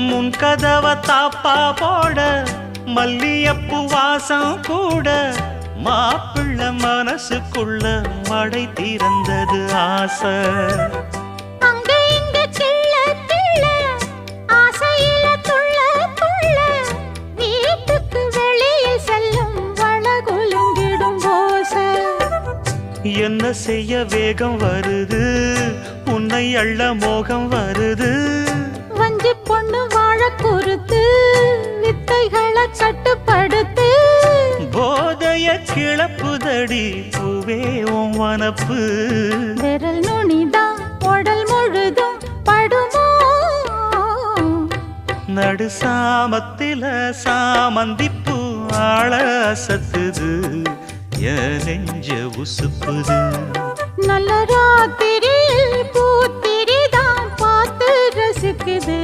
முன் கதவ தாப்பா போட மல்லியப்பு வாசம் கூட மாப்பிள்ள மனசுக்குள்ள மடை திறந்தது ஆசை. என்ன செய்ய வேகம் வருது உன்னை அள்ள மோகம் வருது. வஞ்சி பொண்ணு வாழ குறுத்து வித்தைகளை கட்டுப்படுத்து. போதைய கிளப்புதடி பூவே உன் வனப்பு. விரல் நுனிதான் உடல் முழுதும் படுமோ. நடு சாமத்தில சாமந்திப்பூ ஆள அசத்துது என் நெஞ்ச உசுப்புது. நல்ல ராத்திரியில் பூத்திரிதான் பார்த்து ரசிக்குது.